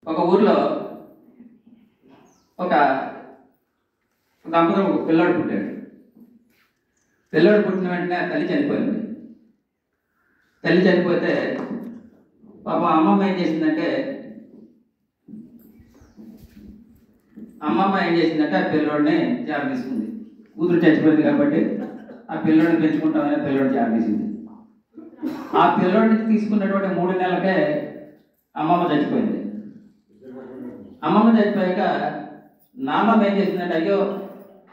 ఒక ఊర్లో ఒక దంపతులు పిల్లాడు పుట్టాడు. పిల్లాడు పుట్టిన వెంటనే తల్లి చనిపోయింది. తల్లి చనిపోతే పాపం అమ్మమ్మ ఏం చేసిందంటే ఆ పిల్లోడిని జార తీసుకుంది. కూతురు చచ్చిపోయింది కాబట్టి ఆ పిల్లోడిని పెంచుకుంటామని పిల్లోడు జార తీసింది. ఆ పిల్లోడిని తీసుకున్నటువంటి 3 నెలలకే అమ్మమ్మ చచ్చిపోయింది. అమ్మమ్మ చచ్చిపోయాక నాన్నమ్మ ఏం చేసిందంటే అయ్యో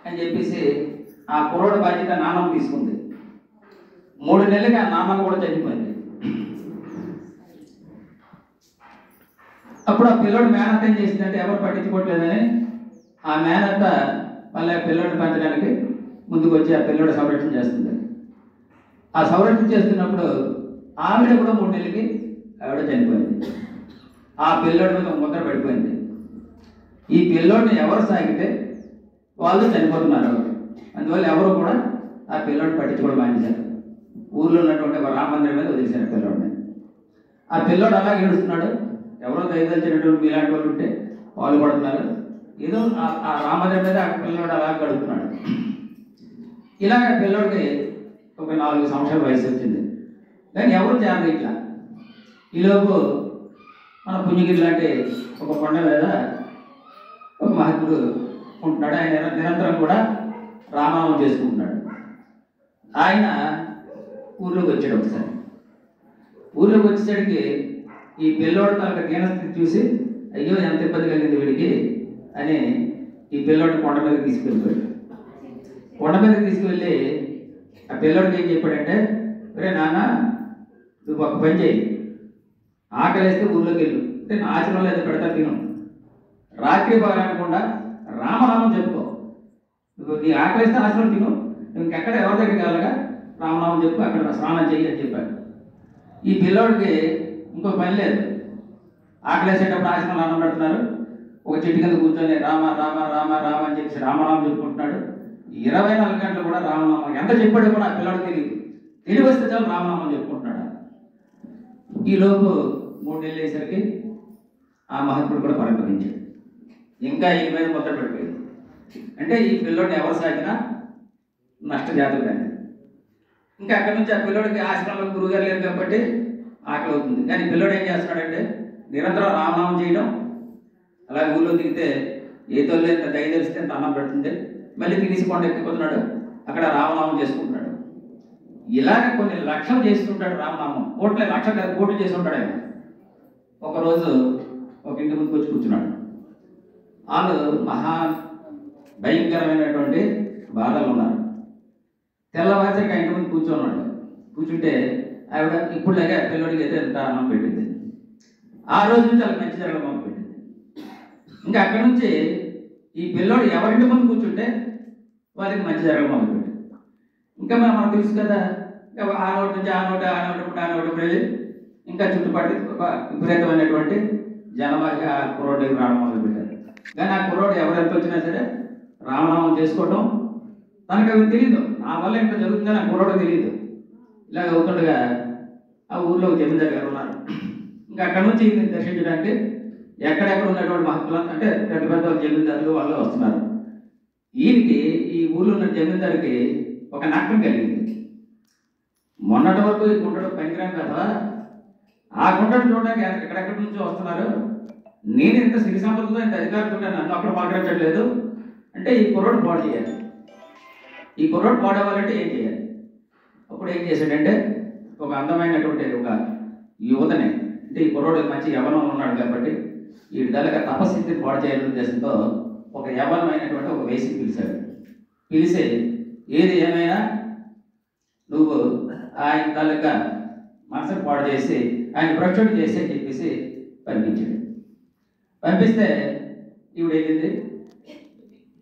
అని చెప్పేసి ఆ కుర్రోడు బాధ్యత నాన్నమ్మ తీసుకుంది. 3 నెలలకి ఆ నాన్నమ్మ కూడా చచ్చిపోయింది. అప్పుడు ఆ పిల్లోడు మేనత్త ఏం చేసిందంటే ఎవరు పట్టించుకోవట్లేదని ఆ మేనత్త మళ్ళీ పిల్లోడిని పెంచడానికి ముందుకు వచ్చి ఆ పిల్లోడు సంరక్షణ చేస్తుంది. ఆ సంరక్షణ చేస్తున్నప్పుడు ఆవిడ కూడా 3 నెలలకి ఆవిడ చనిపోయింది. ఆ పిల్లోడి మీద ముద్ర పడిపోయింది. ఈ పిల్లోడిని ఎవరు సాగితే వాళ్ళు చనిపోతున్నారు. అందువల్ల ఎవరు కూడా ఆ పిల్లోడిని పట్టించుకోవడం మానేశారు. ఊర్లో ఉన్నటువంటి ఒక రామ మందిరం మీద వదిలేశారు పిల్లోడిని. ఆ పిల్లోడు అలా ఏడుస్తున్నాడు. ఎవరో దయదలిచినటువంటి ఇలాంటి వాళ్ళు ఉంటే వాళ్ళు పడుతున్నారు. ఏదో ఆ రామ మందిరం మీద ఆ పిల్లోడు అలా గడుపుతున్నాడు. ఇలాగ పిల్లోడికి ఒక 4 సంవత్సరాల వయసు వచ్చింది. కానీ ఎవరు చేరదు. ఇట్లా ఈలోపు మన పుణ్యగిరి లాంటి ఒక కొండ మీద ఒక మహాత్ముడు ఉంటున్నాడు. ఆయన నిరంతరం కూడా రామనామం చేసుకుంటున్నాడు. ఆయన ఊర్లోకి వచ్చాడు. ఒకసారి ఊర్లోకి వచ్చేసరికి ఈ పిల్లోడు తనకు దీనస్థితి చూసి అయ్యో ఎంత ఇబ్బంది కలిగింది వీడికి అని ఈ పిల్లోడిని కొండ మీదకి తీసుకెళ్ళిపోయాడు. కొండ మీదకి తీసుకువెళ్ళి ఆ పిల్లోడికి ఏం చెప్పాడంటే, రే నాన్న నువ్వు ఒక పని చేయి, ఆకలి వేస్తే ఊర్లోకి వెళ్ళు, అంటే నా ఆశ్రమంలో ఏదో పెడతా తిను, రాత్రి పగలనకుండా రామనామం చెప్పుకో, నువ్వు నీ ఆకలి వేస్తే ఆశ్రమం తిను, నువ్వు ఇంకెక్కడ ఎవరి దగ్గరికి వెళ్ళగా రామనామం చెప్పు, అక్కడ స్నానం చెయ్యి అని చెప్పాడు. ఈ పిల్లోడికి ఇంకో పని లేదు. ఆకలి వేసేటప్పుడు ఆశ్రమంలో అన్నం పెడుతున్నారు, ఒక చెట్టు కింద కూర్చొని రామ రామ రామ రామ అని చెప్పేసి రామనామం చెప్పుకుంటున్నాడు. 24 గంటలు కూడా రామనామం ఎంత చెప్పాడు కూడా ఆ పిల్లోడికి తెలివి వస్తే చాలు రామనామం చెప్పుకుంటున్నాడు. ఈలోపు 3 నెలలు అయ్యేసరికి ఆ మహాత్ముడు కూడా పరమపదించాడు. ఇంకా ఈ మీద ముద్ర పడిపోయింది. అంటే ఈ పిల్లోడిని ఎవరు సాగినా నష్టజాతులు కానీ. ఇంకా అక్కడి నుంచి ఆ పిల్లోడికి ఆశ్రమంలో గురువుగారు లేరు కాబట్టి ఆకలి అవుతుంది. కానీ పిల్లోడు ఏం చేస్తున్నాడంటే నిరంతరం రామనామం చేయడం, అలాగే ఊళ్ళో దిగితే ఏ తొలి ఎంత దయ తెలిస్తే ఎంత అన్నం పెడుతుంది, మళ్ళీ తినేసి కొండ ఎక్కిపోతున్నాడు, అక్కడ రామనామం చేసుకుంటున్నాడు. ఇలాగ కొన్ని లక్షలు చేస్తుంటాడు రామనామం. కోట్లు చేసి ఉంటాడు ఆయన. ఒకరోజు ఒక ఇంటి ముందుకు వచ్చి కూర్చున్నాడు. వాళ్ళు మహా భయంకరమైనటువంటి బాధలు ఉన్నారు. తెల్లవారిసరికి ఆ ఇంటి ముందు కూర్చోన్నాడు. కూర్చుంటే ఆవిడ ఇప్పుడులాగే పిల్లోడికి అయితే ఎంత అన్నం పెట్టింది. ఆ రోజు నుంచి వాళ్ళకి మంచి జరగడం మొదలు పెట్టింది. ఇంకా అక్కడి నుంచి ఈ పిల్లోడు ఎవరింటి ముందు కూర్చుంటే వాళ్ళకి మంచి జరగడం మొదలు పెట్టింది. ఇంకా మనకు తెలుసు కదా, ఆ నోటి నుంచి ఆ నోటి వెళ్ళి ఇంకా చుట్టుపక్కల ఒక విపరీతమైనటువంటి జనవాహి ఆ కుర్రోడ్ దగ్గర రావడం మొదలు పెట్టారు. కానీ ఆ కుర్రోడు ఎవరెంత వచ్చినా సరే రామనామం చేసుకోవడం తనకు అవి తెలియదు. నా వల్ల ఇంత జరుగుతుందని ఆ కుర్రోడు తెలియదు. ఇలాగ అవుతుండగా ఆ ఊర్లో జమీందారు గారు ఉన్నారు. ఇంకా అక్కడ నుంచి దర్శించడానికి ఎక్కడెక్కడ ఉన్నటువంటి మహత్తులు అంటే పెద్ద పెద్ద జమీందారులు వాళ్ళు వస్తున్నారు. ఈయనకి ఈ ఊర్లో ఉన్న జమీందారికి ఒక నష్టం కలిగింది. మొన్నటి వరకు ఈ గుంటడు పనికిరాం కదా, ఆ గుంటను చూడడానికి ఎక్కడెక్కడి నుంచో వస్తున్నారు, నేను ఇంత సిరి సంపదతో ఇంత అధికారంతో నన్ను అక్కడ పలకరించట్లేదు అంటే ఈ కుర్రోడు పాడు చేయాలి. ఈ కుర్రోడు పాడవ్వాలంటే ఏం చేయాలి? అప్పుడు ఏం చేశాడంటే ఒక అందమైనటువంటి ఒక యువతని, అంటే ఈ కుర్రోడు మంచి యవనం ఉన్నాడు కాబట్టి ఈ దళక తపస్థితిని పాడు చేయాలనే ఉద్దేశంతో ఒక యవనమైనటువంటి ఒక వేసిని పిలిచాడు. పిలిచి ఏది ఏమైనా నువ్వు ఆయన దళక మనసును పాడు చేసి ఆయన భ్రష్టుడు చేసి అని చెప్పేసి పంపించాడు. పంపిస్తే ఈవిడ వెళ్ళింది,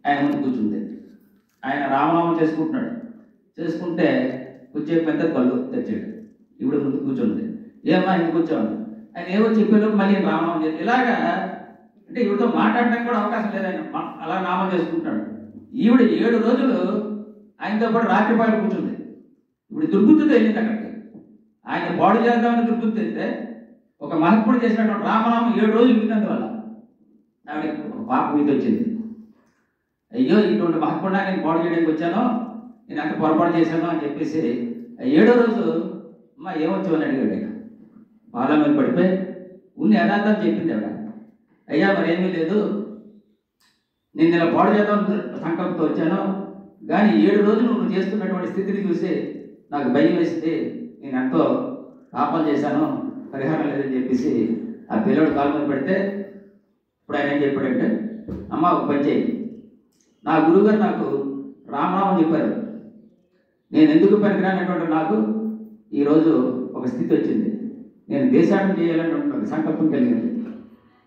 ఆయన ముందు కూర్చుంది. ఆయన రామనామం చేసుకుంటున్నాడు. చేసుకుంటే కూర్చే పెద్ద కళ్ళు తెచ్చాడు. ఈవిడ ముందు కూర్చుంది. ఏమ్మా ఇంటికి కూర్చోండి. ఆయన ఏవో చెప్పేలోపు మళ్ళీ రామనామం చేసి ఇలాగా అంటే ఈవిడతో మాట్లాడడానికి కూడా అవకాశం లేదు. ఆయన అలా నామం చేసుకుంటున్నాడు. ఈవిడ 7 రోజులు ఆయనతో పాటు రాత్రిపాలు కూర్చుంది. ఇప్పుడు దుర్బుద్ధితో వెళ్ళింది అక్కడికి. ఆయన పాడు చేద్దామని దుర్బుద్ధి అయితే ఒక మహాత్ముడు చేసినటువంటి రామనామం 7 రోజులు విన్నందువల్ల ఆవిడ పాప మీద వచ్చింది. అయ్యో ఇటువంటి మహాత్ముడా నేను పాడు చేయడానికి వచ్చాను, నేను అంత పొరపాటు చేశాను అని చెప్పేసి 7వ రోజు అమ్మ ఏమొచ్చావని అడిగాడు. ఆయన పాదాల మీద పడిపోయి ఉన్ని యథార్థం చెప్పింది ఆవిడ. అయ్యా మరేమీ లేదు, నేను ఇలా పాడు చేద్దాం సంకల్పంతో వచ్చాను, కానీ 7 రోజులు నువ్వు చేస్తున్నటువంటి స్థితిని చూసి నాకు భయం వేసింది, నేను ఎంతో పాపం చేశాను, పరిహారం లేదని చెప్పేసి ఆ పిల్లడు కాలు మీద పడితే ఇప్పుడు ఆయన ఏం చెప్పాడంటే, అమ్మ ఒక పని చేయి, నా గురువుగారు నాకు రామనామం చెప్పారు, నేను ఎందుకు పనికిరానటువంటి నాకు ఈరోజు ఒక స్థితి వచ్చింది, నేను దేశాటం చేయాలన్నటువంటి సంకల్పం కలిగింది,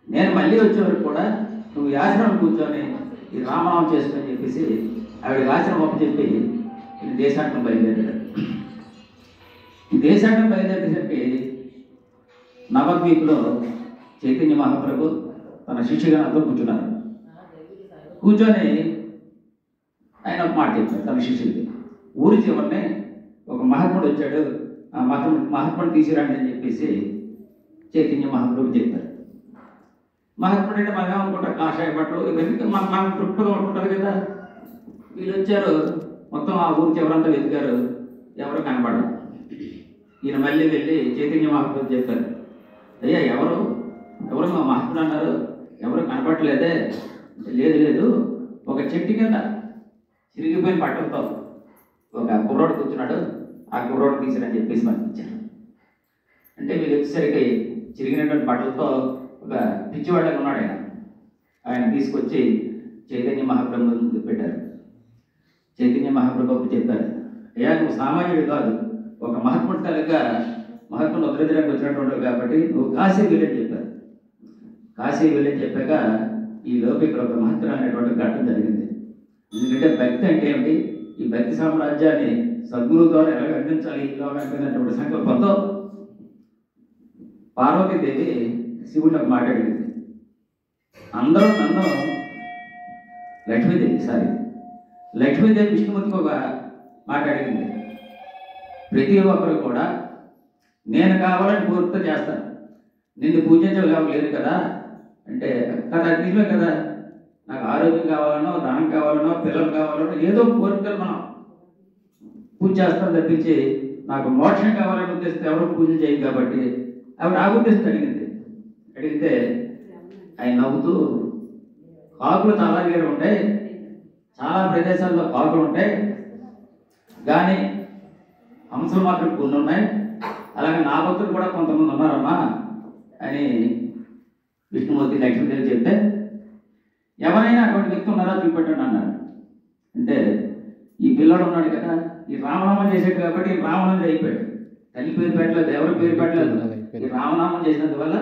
నేను మళ్ళీ వచ్చేవరకు కూడా నువ్వు ఈ ఆశ్రమం కూర్చొని ఈ రామనామం చేసుకుని చెప్పేసి ఆవిడకి ఆశ్రమం ఒప్పచెప్పి ఇది దేశాటం బయలుదేరాడు. ఈ దేశాటం బయలుదేరేసరికి నవద్వీప్లో చైతన్య మహాప్రభు తన శిష్యగణంతో కూర్చున్నారు. కూర్చొని ఆయన ఒక మాట చెప్పారు తన శిష్యుడికి. ఊరి చివరినే ఒక మహాత్ముడు వచ్చాడు, ఆ మహాత్ముడు తీసుకురండి అని చెప్పేసి చైతన్య మహాప్రభు చెప్పారు. మహాత్ముడు అంటే మనం ఏమనుకుంటారు, కాషాయ బట్టలు ఇవన్నీ మనం చుట్టూ అనుకుంటారు కదా. వీళ్ళు వచ్చారు, మొత్తం ఆ ఊరి చివరంతా వెతికారు, ఎవరు కనపడరు. ఈయన మళ్ళీ వెళ్ళి చైతన్య మహాప్రభు చెప్పారు, అయ్యా ఎవరు మా మహాత్ముడు అన్నారు, ఎవరు కనపడలేదే. లేదు లేదు, ఒక చెట్టు కింద చిరిగిపోయిన బట్టలతో ఒక కుర్రోడు కూర్చున్నాడు, ఆ కుర్రోడు తీసుకుని చెప్పేసి పంపించారు. అంటే వీళ్ళు వచ్చేసరికి చిరిగినటువంటి బట్టలతో ఒక పిచ్చివాళ్ళగా ఉన్నాడు ఆయన. ఆయన తీసుకొచ్చి చైతన్య మహాప్రభు ముందు పెట్టారు. చైతన్య మహాప్రభు చెప్పారు, అయ్యా నువ్వు సామాన్యుడు కాదు, ఒక మహాత్ముడు తల్లిగా మహాత్ముడు ఉత్తరదిరానికి వచ్చినటువంటి కాబట్టి నువ్వు కాశీ వెళ్ళని చెప్పారు. కాశీ వెళ్ళని చెప్పాక ఈ లోపు ఇక్కడ ఒక మహత్తరం అనేటువంటి ఘట్టం జరిగింది. ఎందుకంటే భక్తి అంటే ఏమిటి, ఈ భక్తి సామ్రాజ్యాన్ని సద్గురు ద్వారా ఎలాగ అందించాలి ఈ లోకానికి సంకల్పంతో పార్వతీదేవి శివుడికి మాట్లాడింది. అందరూ నన్ను లక్ష్మీదేవి విష్ణుమూర్తికి ఒక మాట్లాడింది, ప్రతి ఒక్కరు కూడా నేను కావాలని కోరిక చేస్తాను, నిన్ను పూజించే లేదు కదా అంటే కదా నిజమే కదా, నాకు ఆరోగ్యం కావాలనో ధనం కావాలనో పిల్లలు కావాలనో ఏదో కోరికలు మనం పూజ చేస్తాం తప్పించి నాకు మోక్షం కావాలని ఉద్దేశిస్తే ఎవరు పూజ చేయం కాబట్టి ఆవిడ ఆ ఉద్దేశం అడిగితే ఆయన నవ్వుతూ, కాకులు చాలా దగ్గర ఉంటాయి, చాలా ప్రదేశాల్లో కాకులు ఉంటాయి, కానీ హంసలు మాత్రం కొన్ని ఉన్నాయి, అలాగే నా భక్తులు కూడా కొంతమంది ఉన్నారమ్మా అని విష్ణుమూర్తి లక్ష్మీదేవి చెప్తే, ఎవరైనా అటువంటి వ్యక్తి ఉన్నారా చూపెట్టండి అన్నాడు. అంటే ఈ పిల్లడు ఉన్నాడు కదా, ఈ రామనామం చేసాడు కాబట్టి రావణుడు అయిపోయాడు, తల్లి పేరు పెట్టలేదు, ఎవరి పేరు పెట్టలేదు, ఈ రామనామం చేసినందువల్ల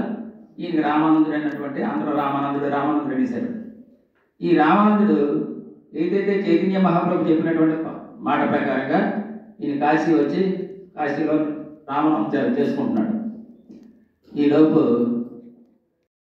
ఈయనకి రామానందుడు అయినటువంటి అందరూ రామానందుడు అనేసారు. ఈ రామానందుడు ఏదైతే చైతన్య మహాప్రభు చెప్పినటువంటి మాట ప్రకారంగా ఈయన కాశీ వచ్చి కాశీలో రామనామం చేసుకుంటున్నాడు. ఈలోపు